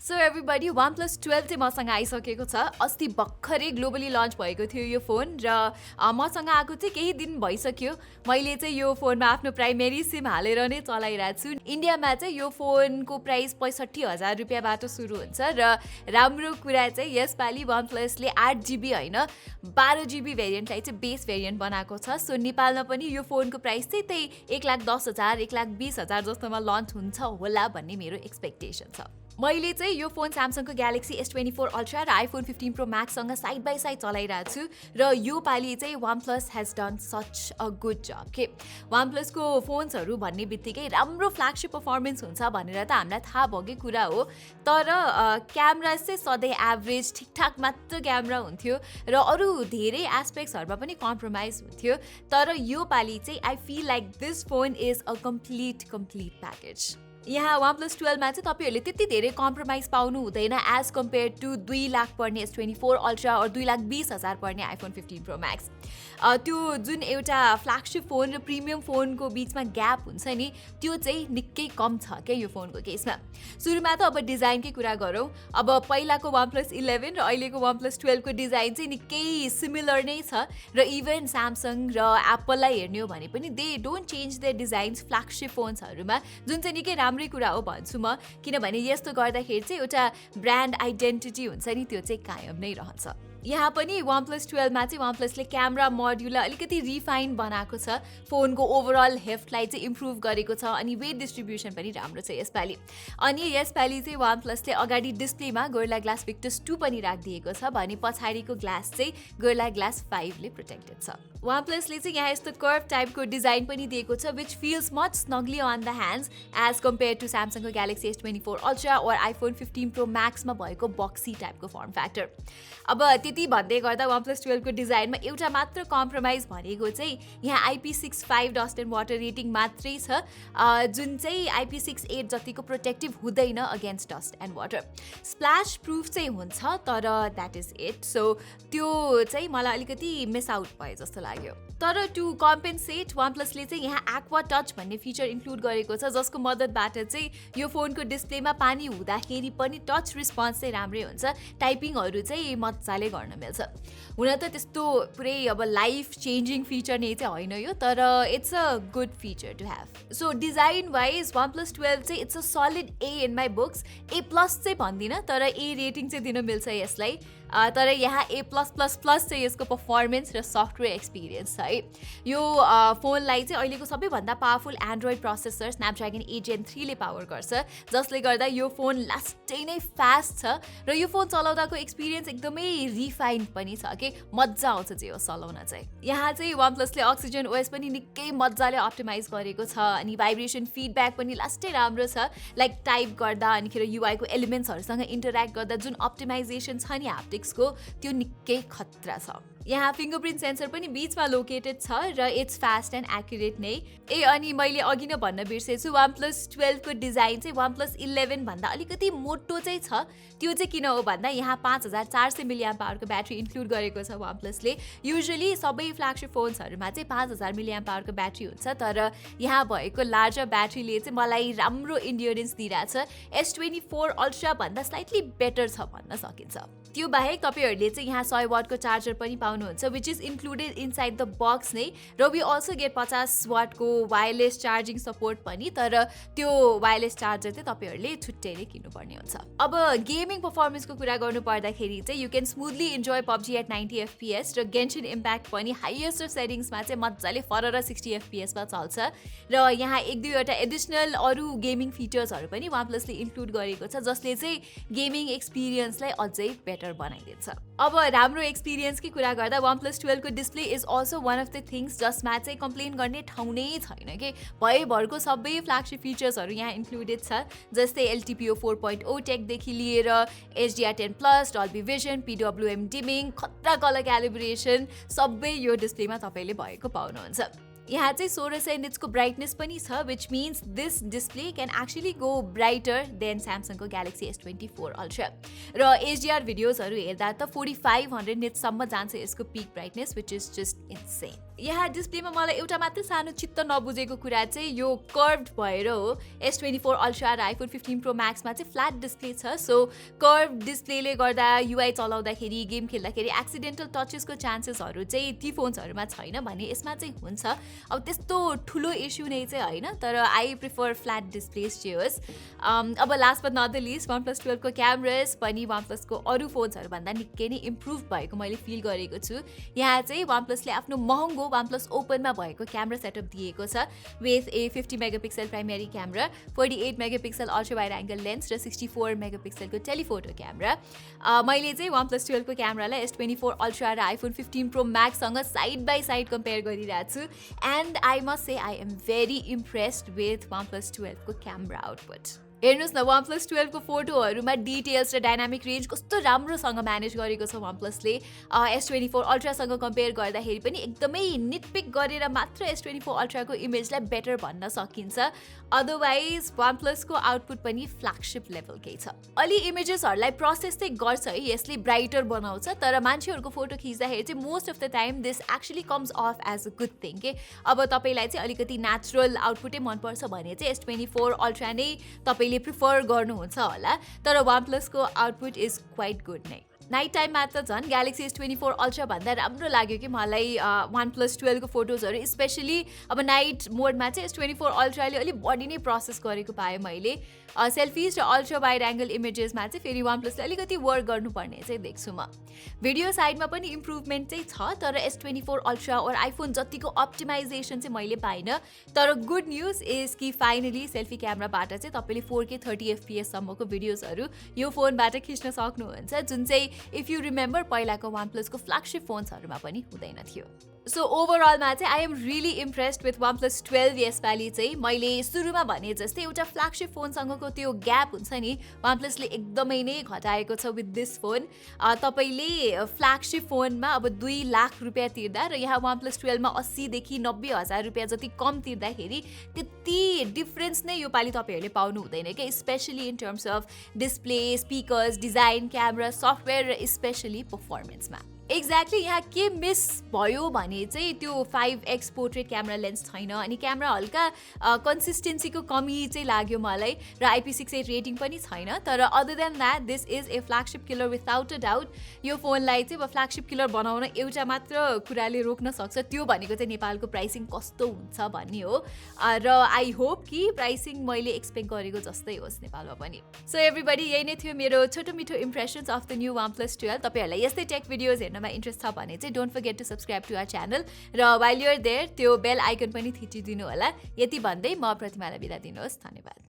So everybody, OnePlus 12 चाहिँ मसँग आइसकेको छ। अस्ति भर्खरै ग्लोबली लन्च भएको थियो यो फोन र मसँग आएको चाहिँ केही दिन भइसक्यो। मैले चाहिँ यो फोनमा आफ्नो प्राइमेरी सिम हालेर नै चलाइरहेको छु। इन्डियामा चाहिँ यो फोनको प्राइस 65,000 रुपियाँबाट सुरु हुन्छ र राम्रो कुरा चाहिँ यसपालि OnePlusले 8GB हैन 12GB भेरिएन्टलाई चाहिँ बेस भेरिएन्ट बनाएको छ। सो नेपालमा पनि यो फोनको प्राइस चाहिँ त्यही 1,10,000 1,20,000 जस्तोमा लन्च हुन्छ होला भन्ने मेरो एक्सपेक्टेसन छ। मैले चाहिँ यो फोन स्यामसङको ग्यालेक्सी S24 अल्ट्रा र आइफोन 15 प्रो म्याक्ससँग साइड बाई साइड चलाइरहेको छु र यो पालि चाहिँ OnePlus has done such a good job के OnePlusको फोन्सहरू भन्ने बित्तिकै राम्रो फ्ल्यागशिप पर्फर्मेन्स हुन्छ भनेर त हामीलाई थाहा भएकै कुरा हो। तर क्यामेरा चाहिँ सधैँ एभरेज ठिकठाक मात्र क्यामेरा हुन्थ्यो र अरू धेरै एस्पेक्ट्सहरूमा पनि कम्प्रोमाइज हुन्थ्यो। तर यो पालि चाहिँ I feel like this phone is a complete package. यहाँ OnePlus 12 मा चाहिँ तपाईहरुले त्यति धेरै कम्प्रोमाइज पाउनु हुँदैन एज कम्पेयर टु 2 लाख पर्ने S24 अल्ट्रा और 2,20,000 पर्ने आइफोन 15 प्रो म्याक्स। त्यो जुन एउटा फ्ल्यागशिप फोन र प्रिमियम फोनको बीचमा ग्याप हुन्छ नि त्यो चाहिँ निकै कम छ के यो फोनको केसमा। सुरुमा त अब डिजाइनकै कुरा गरौँ। अब पहिलाको OnePlus 11 र अहिलेको OnePlus 12 को डिजाइन चाहिँ निकै सिमिलर नै छ र इभन स्यामसङ र एप्पललाई हेर्ने हो भने पनि they don't change their designs flagship फोन्सहरुमा, जुन चाहिँ निकै राम्रै कुरा हो भन्छु म। किनभने यस्तो गर्दाखेरि चाहिँ एउटा ब्रान्ड आइडेन्टिटी हुन्छ नि त्यो चाहिँ कायम नै रहन्छ। यहाँ पनि OnePlus 12 मा चाहिँ OnePlusले क्यामेरा मोड्युललाई अलिकति रिफाइन बनाएको छ, फोनको ओभरअल हेफ्टलाई चाहिँ इम्प्रुभ गरेको छ अनि वेट डिस्ट्रिब्युसन पनि राम्रो छ यसपालि। अनि यसपालि चाहिँ OnePlusले अगाडि डिस्प्लेमा गोरिल्ला ग्लास Victus 2 पनि राखिदिएको छ भने पछाडिको ग्लास चाहिँ गोरिल्ला ग्लास 5 ले प्रोटेक्टेड छ। OnePlusले चाहिँ यहाँ यस्तो कर्भ टाइपको डिजाइन पनि दिएको छ which feels much snugly on the hands as compared to स्यामसङको ग्यालेक्सी S24 अल्ट्रा और आइफोन 15 प्रो म्याक्समा भएको बक्सी टाइपको फर्म फ्याक्टर। अब त्यति भन्दै गर्दा OnePlus 12 को डिजाइनमा एउटा मात्र कम्प्रोमाइज भनेको चाहिँ यहाँ IP65 dust and water rating मात्रै छ, जुन चाहिँ IP68 जतिको प्रोटेक्टिभ हुँदैन against dust and water. Splash proof चाहिँ हुन्छ तर द्याट इज इट। सो त्यो चाहिँ मलाई अलिकति मिस आउट भयो जस्तो लाग्यो। तर टु कम्पेन्सेट OnePlusले चाहिँ यहाँ एक्वा टच भन्ने फिचर इन्क्लुड गरेको छ जसको मद्दतबाट चाहिँ यो फोनको डिस्प्लेमा पानी हुँदाखेरि पनि टच रिस्पोन्स चाहिँ राम्रै हुन्छ, टाइपिङहरू चाहिँ मजाले गर्न मिल्छ। हुन त त्यस्तो पुरै अब लाइफ चेन्जिङ फिचर नै चाहिँ होइन यो, तर it's a good feature to have. So design wise OnePlus 12 चाहिँ it's a solid A in my books. A+ चाहिँ भन्दिनँ तर A रेटिङ चाहिँ दिन मिल्छ यसलाई। तर यहाँ A+++ चाहिँ यसको पर्फर्मेन्स र सफ्टवेयर एक्सपिरियन्स छ है। यो फोनलाई चाहिँ अहिलेको सबैभन्दा powerful Android processor Snapdragon 8 Gen 3 ले पावर गर्छ, जसले गर्दा यो फोन लास्टै नै फास्ट छ र यो फोन चलाउँदाको एक्सपिरियन्स एकदमै रिफाइन पनि छ के मजा आउँछ जे होस् चलाउन चाहिँ। यहाँ चाहिँ OnePlusले अक्सिजन OS पनि निकै मजाले अप्टिमाइज गरेको छ अनि भाइब्रेसन फिडब्याक पनि लास्टै राम्रो छ। लाइक टाइप गर्दा अनिखेर युआईको एलिमेन्ट्सहरूसँग इन्टरेक्ट गर्दा जुन अप्टिमाइजेसन छ नि hapticsको त्यो निकै खतरा छ। यहाँ फिङ्गरप्रिन्ट सेन्सर पनि बीचमा लोकेटेड छ र इट्स फास्ट एन्ड एक्युरेट नै। अनि मैले अघि नै भन्न बिर्सेछु OnePlus 12 को डिजाइन चाहिँ OnePlus 11 भन्दा अलिकति मोटो चाहिँ छ। त्यो चाहिँ किन हो भन्दा यहाँ 5400 mAh को ब्याट्री इन्क्लुड गरेको छ OnePlusले। युजुअली सबै फ्ल्यागशिप फोन्सहरूमा चाहिँ 5000 mAh को ब्याट्री हुन्छ, तर यहाँ भएको लार्जर ब्याट्रीले चाहिँ मलाई राम्रो इन्ड्योरेन्स दिइरहेछ। S24 अल्ट्रा भन्दा स्लाइटली बेटर छ भन्न सकिन्छ। त्यो बाहेक तपाईहरुले चाहिँ यहाँ 100 वाटको चार्जर पनि पाउनुहुन्छ which is included inside the box नै, र we also get 50 वाटको वायरलेस चार्जिङ सपोर्ट पनि, तर त्यो वायरलेस चार्जर चाहिँ तपाईहरुले छुट्टै नै किन्नुपर्ने हुन्छ। अब गेमिङ पर्फर्मेन्सको कुरा गर्नु पर्दाखेरि चाहिँ you can smoothly enjoy PUBG at 90 FPS र गेन्शिन इम्प्याक्ट पनि हाइएस्ट सेटिङ्समा चाहिँ मजाले फरर 60 FPS मा चल्छ र यहाँ एक दुईवटा एडिसनल अरू गेमिङ फिचर्सहरू पनि OnePlusले इन्क्लुड गरेको छ जसले चाहिँ गेमिङ एक्सपिरियन्सलाई अझै बेटर बनाइदिन्छ। अब राम्रो एक्सपिरियन्सकै कुरा गर्दा OnePlus 12 को display is also one of the things जसमा चाहिँ कम्प्लेन गर्ने ठाउँ नै छैन के। भरैभरको सबै फ्ल्यागशिप फिचर्सहरू यहाँ इन्क्लुडेड छ, जस्तै LTPO 4.0 टेकदेखि लिएर HDR10+, डल्बी भिजन, PWM डिमिङ, खतरा कलर क्यालिब्रेसन सबै यो डिस्प्लेमा तपाईँले भएको पाउनुहुन्छ। यहाँ चाहिँ 1600 निट्सको ब्राइटनेस पनि छ which means this display can actually go brighter than स्यामसङको ग्यालेक्सी S24 अल्ट्रा र HDR भिडियोजहरू हेर्दा त 4500 निट्ससम्म जान्छ यसको pick brightness which is just insane। यहाँ डिस्प्लेमा मलाई एउटा मात्रै सानो चित्त नबुझेको कुरा चाहिँ यो कर्भड भएर हो। S24 अल्ट्रा र आइफोन 15 प्रो म्याक्समा चाहिँ फ्ल्याट डिस्प्ले छ। सो कर्भ डिस्प्लेले गर्दा युआई चलाउँदाखेरि गेम खेल्दाखेरि एक्सिडेन्टल टचेसको चान्सेसहरू चाहिँ ती फोन्सहरूमा छैन भने यसमा चाहिँ हुन्छ। अब त्यस्तो ठुलो इस्यु नै चाहिँ होइन, तर आई प्रिफर फ्ल्याट डिस्प्लेस चाहिँ होस्। अब last but not the least OnePlus 12 को क्यामराज पनि OnePlusको अरू फोन्सहरूभन्दा निकै नै इम्प्रुभ भएको मैले फिल गरेको छु। यहाँ चाहिँ OnePlusले आफ्नो महँगो OnePlus ओपनमा भएको क्यामेरा सेटअप दिएको छ with A 50 megapixel primary camera, 48 megapixel ultra wide angle lens र 64 मेगापिक्सलको टेलिफोटो क्यामेरा। मैले चाहिँ OnePlus 12 को क्यामेरालाई S24 अल्ट्रा र आइफोन 15 प्रो म्याक्ससँग साइड बाई साइड कम्पेयर गरिरहेको छु and I must say I am very impressed with OnePlus 12 को क्यामेरा आउटपुट। हेर्नुहोस् न, OnePlus 12 को फोटोहरूमा डिटेल्स र डाइनामिक रेन्ज कस्तो राम्रोसँग म्यानेज गरेको छ OnePlusले। S24 अल्ट्रासँग कम्पेयर गर्दाखेरि पनि एकदमै निटपिक गरेर मात्र S24 अल्ट्राको इमेजलाई बेटर भन्न सकिन्छ। अदरवाइज OnePlusको आउटपुट पनि फ्ल्यागशिप लेभलकै छ। अलि इमेजेसहरूलाई प्रोसेस चाहिँ गर्छ है, यसले ब्राइटर बनाउँछ, तर मान्छेहरूको फोटो खिच्दाखेरि चाहिँ most of the time this actually comes off as a good thing के। अब तपाईँलाई चाहिँ अलिकति नेचुरल आउटपुटै मनपर्छ भने चाहिँ S24 अल्ट्रा नै तपाईँले प्रिफर गर्नुहुन्छ होला, तर OnePlusको आउटपुट इज क्वाइट गुड नै। नाइट टाइममा त झन् ग्यालेक्सी S24 अल्ट्रा भन्दा राम्रो लाग्यो कि मलाई OnePlus 12 को फोटोजहरू, स्पेसली अब नाइट मोडमा चाहिँ S24 अल्ट्राले अलिक बढी नै प्रोसेस गरेको पाएँ मैले। सेल्फिज र अल्ट्रा वाइड एङ्गल इमेजेसमा चाहिँ फेरि OnePlusले अलिकति वर्क गर्नुपर्ने चाहिँ देख्छु म। भिडियो साइडमा पनि इम्प्रुभमेन्ट चाहिँ छ, तर S24 अल्ट्रा और आइफोन जतिको अप्टिमाइजेसन चाहिँ मैले पाइनँ। तर गुड न्युज इज कि फाइनली सेल्फी क्यामेराबाट चाहिँ तपाईँले 4K 30 FPS सम्मको भिडियोजहरू यो फोनबाट खिच्न सक्नुहुन्छ, जुन चाहिँ इफ यु रिमेम्बर पहिलाको OnePlusको फ्ल्यागशिप फोन्सहरूमा पनि हुँदैन थियो। सो ओभरअलमा चाहिँ I am really impressed with OnePlus 12 यसपालि चाहिँ। मैले सुरुमा भने जस्तै एउटा फ्ल्यागशिप फोनसँगको त्यो ग्याप हुन्छ नि, OnePlusले एकदमै नै घटाएको छ विथ दिस फोन। तपाईँले फ्ल्यागशिप फोनमा अब 2 लाख रुपियाँ तिर्दा र यहाँ OnePlus 12 मा 80 देखि 90 हजार रुपियाँ जति कम तिर्दाखेरि त्यति डिफरेन्स नै योपालि तपाईँहरूले पाउनु हुँदैन क्या, especially in terms of display, speakers, design, camera, software र स्पेसली पर्फर्मेन्समा। एक्ज्याक्टली यहाँ के मिस भयो भने चाहिँ त्यो 5x पोर्ट्रेट क्यामेरा लेन्स छैन, अनि क्यामेरा हल्का कन्सिस्टेन्सीको कमी चाहिँ लाग्यो मलाई, र IP68 रेटिङ पनि छैन। तर other than that this is a flagship killer without a doubt. यो फोनलाई चाहिँ अब फ्ल्यागशिप किलर बनाउन एउटा मात्र कुराले रोक्न सक्छ, त्यो भनेको चाहिँ नेपालको प्राइसिङ कस्तो हुन्छ भन्ने हो। र आई होप कि प्राइसिङ मैले एक्सपेक्ट गरेको जस्तै होस् नेपालमा पनि। सो एभ्रीबडी, यही नै थियो मेरो छोटो मिठो इम्प्रेसन्स अफ द न्यू OnePlus 12। तपाईँहरूलाई यस्तै टेक भिडियोज हेर्नमा इन्ट्रेस्ट छ भने चाहिँ don't forget to subscribe to our channel, र वाइल यु आर देयर त्यो बेल आइकन पनि थिचिदिनु होला। यति भन्दै म प्रतिमालाई बिदा दिनुहोस्। धन्यवाद।